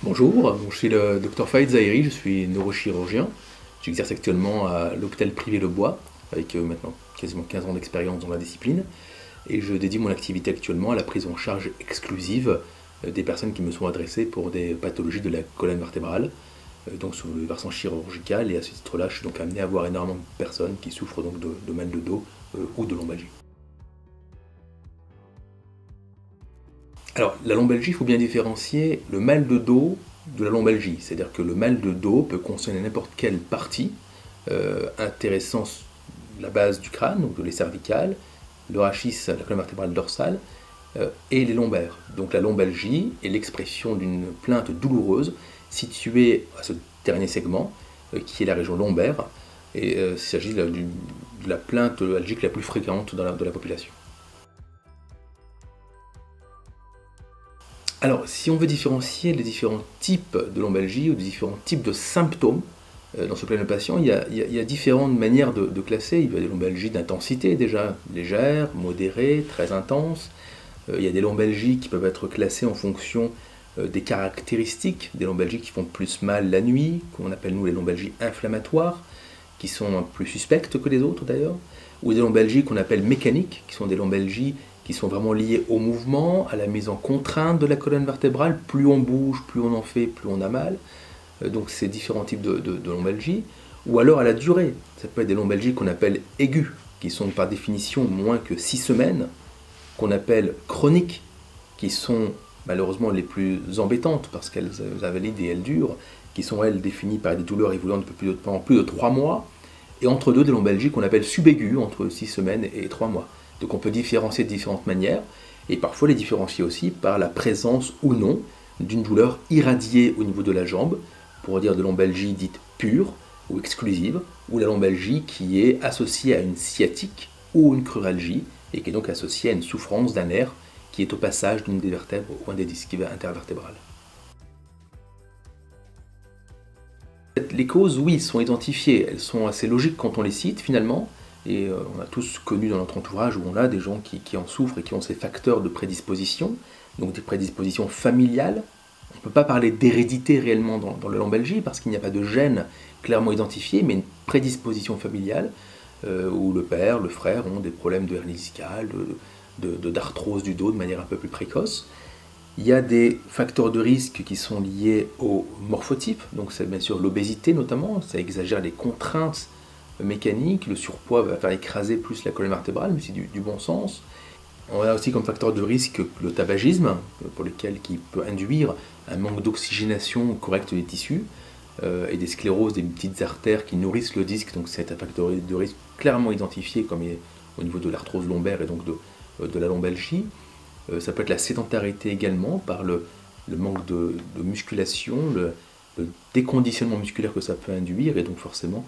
Bonjour, je suis le Dr Faïd Zahiri, je suis neurochirurgien. J'exerce actuellement à l'hôpital privé Le Bois, avec maintenant quasiment 15 ans d'expérience dans la discipline, et je dédie mon activité actuellement à la prise en charge exclusive des personnes qui me sont adressées pour des pathologies de la colonne vertébrale, donc sur le versant chirurgical, et à ce titre-là, je suis donc amené à voir énormément de personnes qui souffrent donc de mal de dos ou de lombalgie. Alors, la lombalgie, il faut bien différencier le mal de dos de la lombalgie. C'est-à-dire que le mal de dos peut concerner n'importe quelle partie, intéressant la base du crâne, donc les cervicales, le rachis, la colonne vertébrale dorsale, et les lombaires. Donc la lombalgie est l'expression d'une plainte douloureuse située à ce dernier segment, qui est la région lombaire, et il s'agit de la plainte algique la plus fréquente de la population. Alors, si on veut différencier les différents types de lombalgie ou les différents types de symptômes dans ce plan de patient, il y a différentes manières de classer. Il y a des lombalgies d'intensité déjà légère, modérée, très intense. Il y a des lombalgies qui peuvent être classées en fonction des caractéristiques, des lombalgies qui font plus mal la nuit, qu'on appelle nous les lombalgies inflammatoires, qui sont plus suspectes que les autres d'ailleurs, ou des lombalgies qu'on appelle mécaniques, qui sont des lombalgies qui sont vraiment liées au mouvement, à la mise en contrainte de la colonne vertébrale. Plus on bouge, plus on en fait, plus on a mal. Donc c'est différents types de lombalgies. Ou alors à la durée. Ça peut être des lombalgies qu'on appelle aiguës, qui sont par définition moins que 6 semaines, qu'on appelle chroniques, qui sont malheureusement les plus embêtantes parce qu'elles invalident et elles durent, qui sont elles définies par des douleurs évoluantes pendant plus de 3 mois, et entre deux des lombalgies qu'on appelle subaiguës, entre 6 semaines et 3 mois. Donc on peut différencier de différentes manières, et parfois les différencier aussi par la présence ou non d'une douleur irradiée au niveau de la jambe, pour dire de lombalgie dite pure ou exclusive, ou la lombalgie qui est associée à une sciatique ou une cruralgie, et qui est donc associée à une souffrance d'un nerf qui est au passage d'une des vertèbres ou un des disques intervertébrales. Les causes, oui, sont identifiées, elles sont assez logiques quand on les cite finalement, et on a tous connu dans notre entourage où on a des gens qui en souffrent et qui ont ces facteurs de prédisposition, donc des prédispositions familiales. On ne peut pas parler d'hérédité réellement dans la lombalgie parce qu'il n'y a pas de gène clairement identifié, mais une prédisposition familiale où le père, le frère ont des problèmes de hernie discale, d'arthrose du dos de manière un peu plus précoce. Il y a des facteurs de risque qui sont liés au morphotype, donc c'est bien sûr l'obésité notamment, ça exagère les contraintes mécaniques, le surpoids va faire écraser plus la colonne vertébrale, mais c'est du bon sens. On a aussi comme facteur de risque le tabagisme, qui peut induire un manque d'oxygénation correcte des tissus, et des scléroses des petites artères qui nourrissent le disque, donc c'est un facteur de risque clairement identifié comme au niveau de l'arthrose lombaire et donc de la lombalgie. Ça peut être la sédentarité également, par le manque de musculation, le déconditionnement musculaire que ça peut induire, et donc forcément,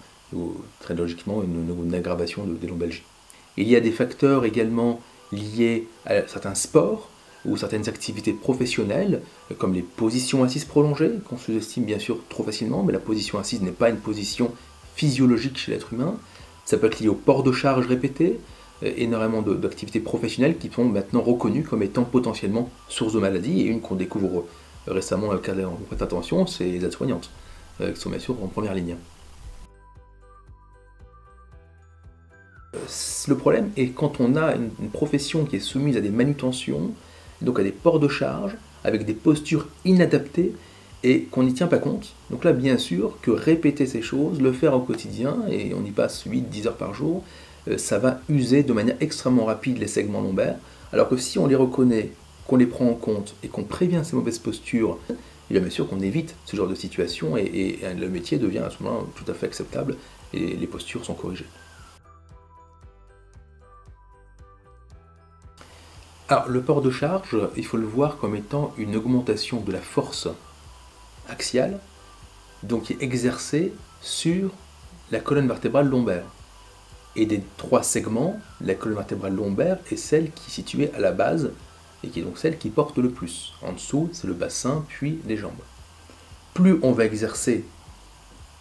très logiquement, une aggravation des lombalgies. Il y a des facteurs également liés à certains sports ou certaines activités professionnelles, comme les positions assises prolongées, qu'on sous-estime bien sûr trop facilement, mais la position assise n'est pas une position physiologique chez l'être humain. Ça peut être lié au port de charge répété, énormément d'activités professionnelles qui sont maintenant reconnues comme étant potentiellement source de maladie, et une qu'on découvre récemment, avec on prête attention, c'est les aides-soignantes, qui sont bien sûr en première ligne. Le problème est quand on a une profession qui est soumise à des manutentions, donc à des ports de charge, avec des postures inadaptées, et qu'on n'y tient pas compte. Donc là, bien sûr, que répéter ces choses, le faire au quotidien, et on y passe 8-10 heures par jour, ça va user de manière extrêmement rapide les segments lombaires, alors que si on les reconnaît, qu'on les prend en compte, et qu'on prévient ces mauvaises postures, il est bien sûr qu'on évite ce genre de situation, et le métier devient à ce moment-là tout à fait acceptable, et les postures sont corrigées. Alors, le port de charge, il faut le voir comme étant une augmentation de la force axiale, donc qui est exercée sur la colonne vertébrale lombaire. Et des 3 segments, la colonne vertébrale lombaire est celle qui est située à la base, et qui est donc celle qui porte le plus. En dessous, c'est le bassin, puis les jambes. Plus on va exercer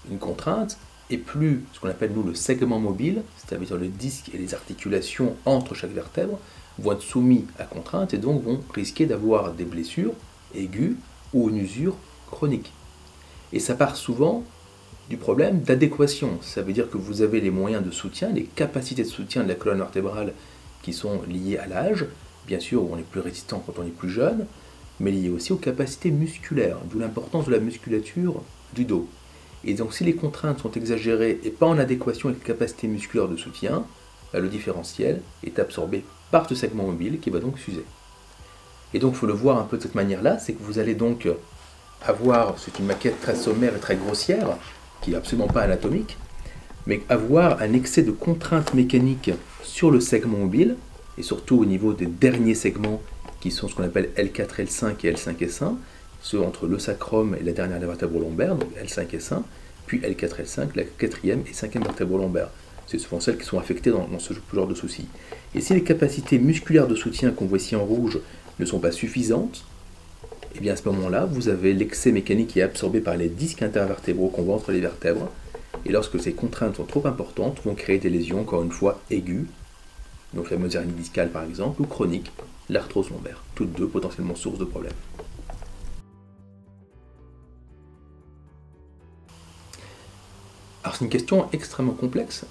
une contrainte, et plus ce qu'on appelle nous le segment mobile, c'est-à-dire le disque et les articulations entre chaque vertèbre, vont être soumis à contrainte et donc vont risquer d'avoir des blessures aiguës ou une usure chronique. Et ça part souvent du problème d'adéquation. Ça veut dire que vous avez les moyens de soutien, les capacités de soutien de la colonne vertébrale qui sont liées à l'âge. Bien sûr, on est plus résistant quand on est plus jeune, mais liées aussi aux capacités musculaires, d'où l'importance de la musculature du dos. Et donc si les contraintes sont exagérées et pas en adéquation avec les capacités musculaires de soutien, le différentiel est absorbé par ce segment mobile qui va donc s'user. Et donc il faut le voir un peu de cette manière-là, c'est que vous allez donc avoir, c'est une maquette très sommaire et très grossière, qui n'est absolument pas anatomique, mais avoir un excès de contraintes mécaniques sur le segment mobile, et surtout au niveau des derniers segments qui sont ce qu'on appelle L4, L5 et L5, S1, ceux entre le sacrum et la dernière vertèbre lombaire, donc L5, S1, puis L4, L5, la quatrième et cinquième vertèbre lombaire. C'est souvent celles qui sont affectées dans ce genre de soucis. Et si les capacités musculaires de soutien qu'on voit ici en rouge ne sont pas suffisantes, et bien à ce moment-là, vous avez l'excès mécanique qui est absorbé par les disques intervertébraux qu'on voit entre les vertèbres. Et lorsque ces contraintes sont trop importantes, vont créer des lésions, encore une fois, aiguës, donc la fameuse hernie discale par exemple, ou chronique, l'arthrose lombaire. Toutes deux potentiellement sources de problèmes. Alors c'est une question extrêmement complexe,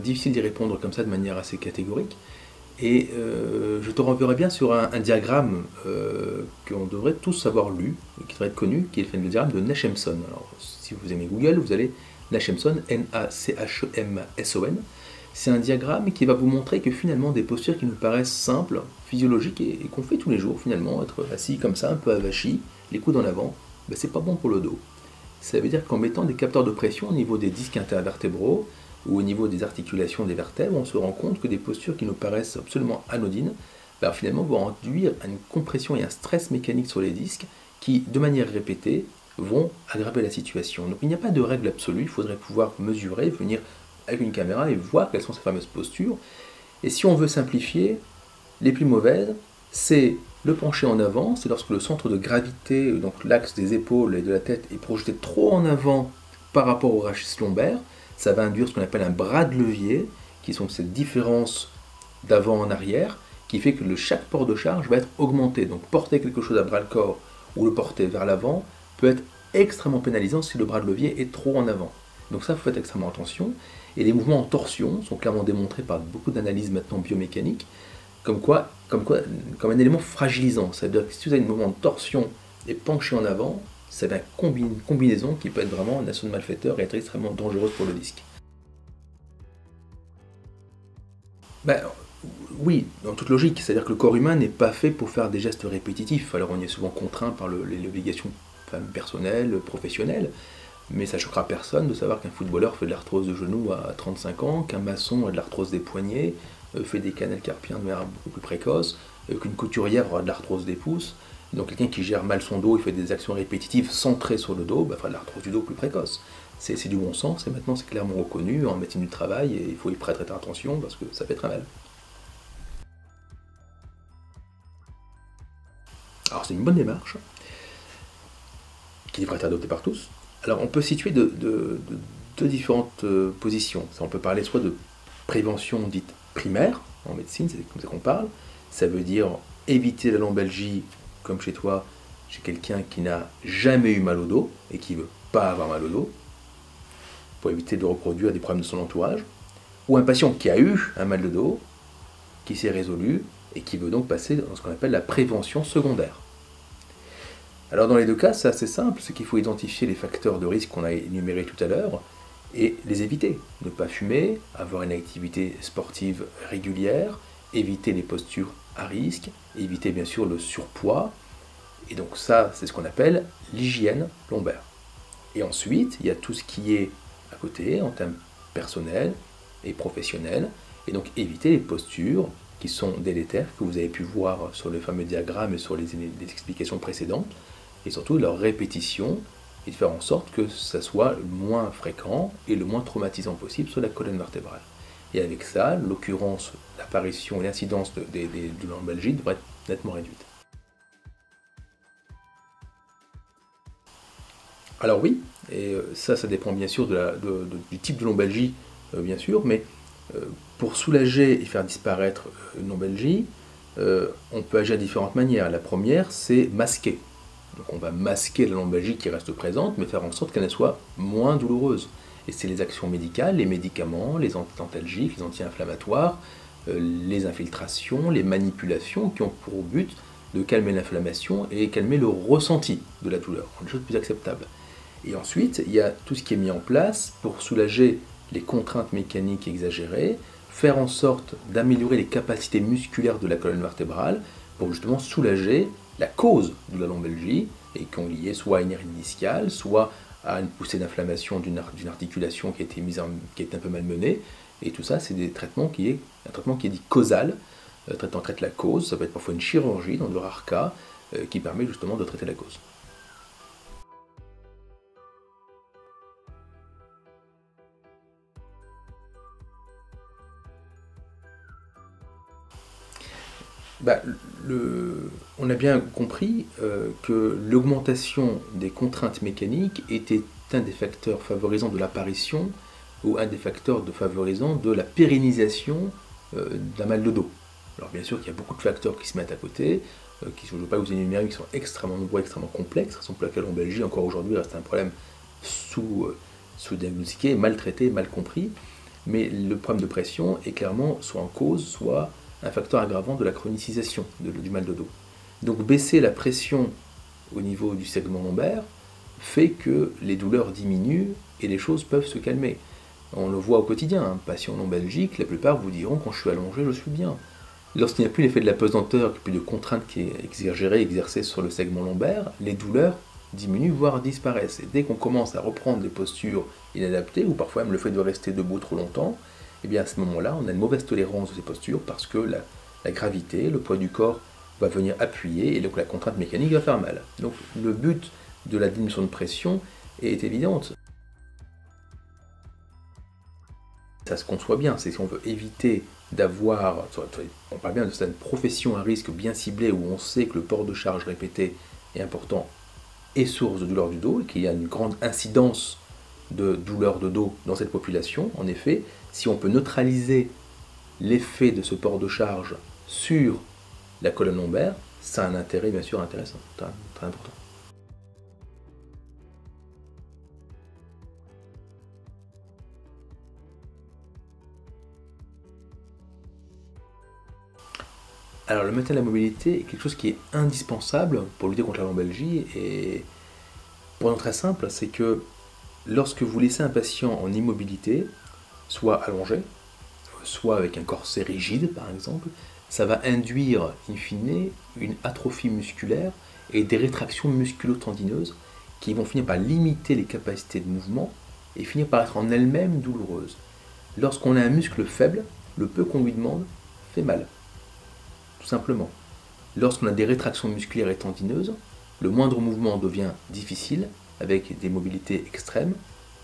difficile d'y répondre comme ça de manière assez catégorique. Et je te renverrai bien sur un diagramme qu'on devrait tous avoir lu, qui devrait être connu, qui est le diagramme de Nachemson. Alors, si vous aimez Google, vous allez Nachemson, N-A-C-H-E-M-S-O-N. C'est un diagramme qui va vous montrer que finalement des postures qui nous paraissent simples, physiologiques et qu'on fait tous les jours finalement, être assis comme ça, un peu avachi, les coudes en avant, ben, c'est pas bon pour le dos. Ça veut dire qu'en mettant des capteurs de pression au niveau des disques intervertébraux, ou au niveau des articulations des vertèbres, on se rend compte que des postures qui nous paraissent absolument anodines, ben finalement vont induire une compression et un stress mécanique sur les disques qui, de manière répétée, vont aggraver la situation. Donc il n'y a pas de règle absolue, il faudrait pouvoir mesurer, venir avec une caméra et voir quelles sont ces fameuses postures. Et si on veut simplifier, les plus mauvaises, c'est le pencher en avant, c'est lorsque le centre de gravité, donc l'axe des épaules et de la tête, est projeté trop en avant par rapport au rachis lombaire. Ça va induire ce qu'on appelle un bras de levier, qui sont cette différence d'avant en arrière, qui fait que chaque port de charge va être augmenté. Donc porter quelque chose à bras le corps ou le porter vers l'avant peut être extrêmement pénalisant si le bras de levier est trop en avant. Donc ça, il faut faire extrêmement attention. Et les mouvements en torsion sont clairement démontrés par beaucoup d'analyses maintenant biomécaniques, comme un élément fragilisant. C'est-à-dire que si vous avez un mouvement de torsion et penché en avant, c'est une combinaison qui peut être vraiment un assaut de malfaiteur et être extrêmement dangereuse pour le disque. Ben, oui, dans toute logique, c'est-à-dire que le corps humain n'est pas fait pour faire des gestes répétitifs. Alors on y est souvent contraint par les obligations personnelles, professionnelles, mais ça choquera personne de savoir qu'un footballeur fait de l'arthrose de genou à 35 ans, qu'un maçon a de l'arthrose des poignets, fait des canals carpiens de manière beaucoup plus précoce, qu'une couturière aura de l'arthrose des pouces. Donc quelqu'un qui gère mal son dos, il fait des actions répétitives centrées sur le dos, fera de l'arthrose du dos plus précoce. C'est du bon sens, et maintenant c'est clairement reconnu en médecine du travail, et il faut y prêter attention parce que ça fait très mal. Alors c'est une bonne démarche, qui devrait être adoptée par tous. Alors on peut situer deux différentes positions. On peut parler soit de prévention dite primaire, en médecine, c'est comme ça qu'on parle. Ça veut dire éviter la lombalgie, comme chez toi, chez quelqu'un qui n'a jamais eu mal au dos et qui ne veut pas avoir mal au dos, pour éviter de reproduire des problèmes de son entourage, ou un patient qui a eu un mal de dos, qui s'est résolu et qui veut donc passer dans ce qu'on appelle la prévention secondaire. Alors dans les deux cas, c'est assez simple, c'est qu'il faut identifier les facteurs de risque qu'on a énumérés tout à l'heure et les éviter. Ne pas fumer, avoir une activité sportive régulière, éviter les postures à risque, éviter bien sûr le surpoids. Et donc ça, c'est ce qu'on appelle l'hygiène lombaire. Et ensuite, il y a tout ce qui est à côté, en termes personnels et professionnels, et donc éviter les postures qui sont délétères, que vous avez pu voir sur le fameux diagramme et sur les explications précédentes, et surtout leur répétition, et de faire en sorte que ça soit le moins fréquent et le moins traumatisant possible sur la colonne vertébrale. Et avec ça, l'occurrence, l'apparition et l'incidence de lombalgie devrait être nettement réduite. Alors oui, et ça dépend bien sûr du type de lombalgie, bien sûr, mais pour soulager et faire disparaître une lombalgie, on peut agir de différentes manières. La première, c'est masquer. Donc on va masquer la lombalgie qui reste présente, mais faire en sorte qu'elle soit moins douloureuse. Et c'est les actions médicales, les médicaments, les antalgiques, les anti-inflammatoires, les infiltrations, les manipulations qui ont pour but de calmer l'inflammation et calmer le ressenti de la douleur, une chose plus acceptable. Et ensuite, il y a tout ce qui est mis en place pour soulager les contraintes mécaniques exagérées, faire en sorte d'améliorer les capacités musculaires de la colonne vertébrale pour justement soulager la cause de la lombalgie et qui ont lié soit à une hernie discale, soit à une poussée d'inflammation d'une articulation qui a été un peu malmenée. Et tout ça, c'est un traitement qui est dit causal. Le traitement traite la cause, ça peut être parfois une chirurgie dans de rares cas qui permet justement de traiter la cause. Bah, on a bien compris que l'augmentation des contraintes mécaniques était un des facteurs favorisant de l'apparition ou un des facteurs favorisant de la pérennisation d'un mal de dos. Alors bien sûr qu'il y a beaucoup de facteurs qui se mettent à côté, qui, je ne veux pas vous énumérer, qui sont extrêmement nombreux, extrêmement complexes, raison pour laquelle en Belgique, encore aujourd'hui, reste un problème sous-diagnostiqué, mal traité, mal compris. Mais le problème de pression est clairement soit en cause, soit un facteur aggravant de la chronicisation du mal de dos. Donc baisser la pression au niveau du segment lombaire fait que les douleurs diminuent et les choses peuvent se calmer. On le voit au quotidien, hein. Patients lombalgiques, la plupart vous diront quand je suis allongé, je suis bien. Lorsqu'il n'y a plus l'effet de la pesanteur, plus de contraintes qui est exercée sur le segment lombaire, les douleurs diminuent, voire disparaissent. Et dès qu'on commence à reprendre des postures inadaptées, ou parfois même le fait de rester debout trop longtemps, et bien à ce moment-là, on a une mauvaise tolérance de ces postures parce que la gravité, le poids du corps va venir appuyer et donc la contrainte mécanique va faire mal. Donc le but de la diminution de pression est évidente. Ça se conçoit bien, c'est si on veut éviter d'avoir, on parle bien de cette profession à risque bien ciblée où on sait que le port de charge répété est important et source de douleur du dos et qu'il y a une grande incidence de douleur de dos dans cette population. En effet, si on peut neutraliser l'effet de ce port de charge sur la colonne lombaire, ça a un intérêt bien sûr intéressant, très, très important. Alors le maintien de la mobilité est quelque chose qui est indispensable pour lutter contre la lombalgie et pour une raison très simple, c'est que lorsque vous laissez un patient en immobilité, soit allongé, soit avec un corset rigide par exemple, ça va induire in fine une atrophie musculaire et des rétractions musculo-tendineuses qui vont finir par limiter les capacités de mouvement et finir par être en elles-mêmes douloureuses. Lorsqu'on a un muscle faible, le peu qu'on lui demande fait mal. Tout simplement. Lorsqu'on a des rétractions musculaires et tendineuses, le moindre mouvement devient difficile, avec des mobilités extrêmes,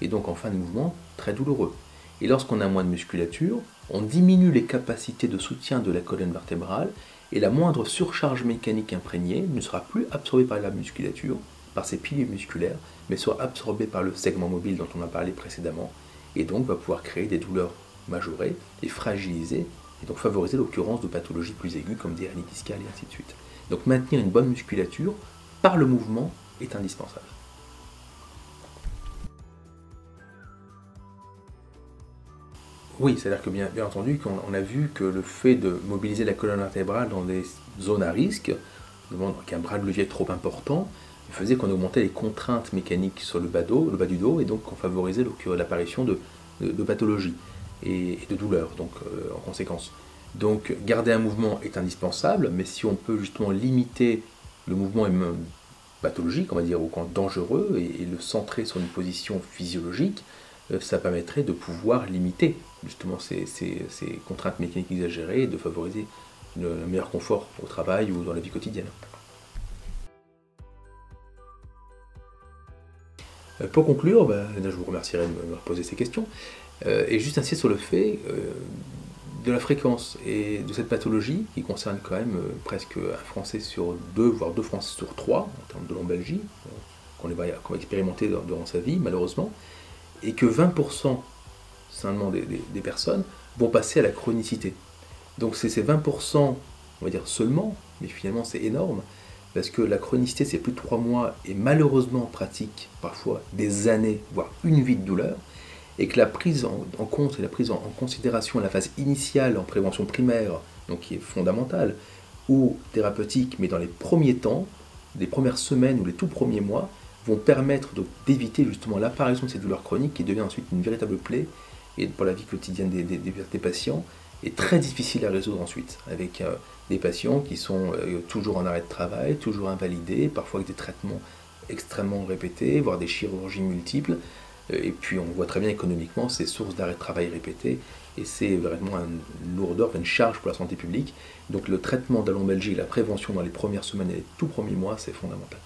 et donc en fin de mouvement, très douloureux. Et lorsqu'on a moins de musculature, on diminue les capacités de soutien de la colonne vertébrale, et la moindre surcharge mécanique imprégnée ne sera plus absorbée par la musculature, par ses piliers musculaires, mais sera absorbée par le segment mobile dont on a parlé précédemment, et donc va pouvoir créer des douleurs majorées et fragiliser et donc favoriser l'occurrence de pathologies plus aiguës comme des hernies discales et ainsi de suite. Donc maintenir une bonne musculature par le mouvement est indispensable. Oui, c'est-à-dire que bien entendu qu'on a vu que le fait de mobiliser la colonne vertébrale dans des zones à risque, avec un bras de levier trop important, faisait qu'on augmentait les contraintes mécaniques sur le bas du dos, et donc qu'on favorisait l'apparition de pathologies et de douleurs, donc en conséquence. Donc garder un mouvement est indispensable, mais si on peut justement limiter le mouvement pathologique, on va dire, ou dangereux, et le centrer sur une position physiologique, ça permettrait de pouvoir limiter justement ces contraintes mécaniques exagérées et de favoriser un meilleur confort au travail ou dans la vie quotidienne. Pour conclure, je vous remercierai de me poser ces questions, et juste insister sur le fait de la fréquence et de cette pathologie qui concerne quand même presque un Français sur deux, voire deux Français sur trois en termes de lombalgie, qu'on va expérimenter durant sa vie malheureusement, et que 20% seulement des personnes vont passer à la chronicité. Donc c'est ces 20%, on va dire seulement, mais finalement c'est énorme, parce que la chronicité, c'est plus de 3 mois, et malheureusement, en pratique, parfois des années, voire une vie de douleur, et que la prise en compte et la prise en considération à la phase initiale en prévention primaire, donc qui est fondamentale, ou thérapeutique, mais dans les premiers temps, les premières semaines ou les tout premiers mois, vont permettre d'éviter justement l'apparition de ces douleurs chroniques qui devient ensuite une véritable plaie et pour la vie quotidienne des patients, et très difficile à résoudre ensuite, avec des patients qui sont toujours en arrêt de travail, toujours invalidés, parfois avec des traitements extrêmement répétés, voire des chirurgies multiples, et puis on voit très bien économiquement ces sources d'arrêt de travail répétés, et c'est vraiment une lourdeur, une charge pour la santé publique. Donc le traitement de la lombalgie et la prévention dans les premières semaines et les tout premiers mois, c'est fondamental.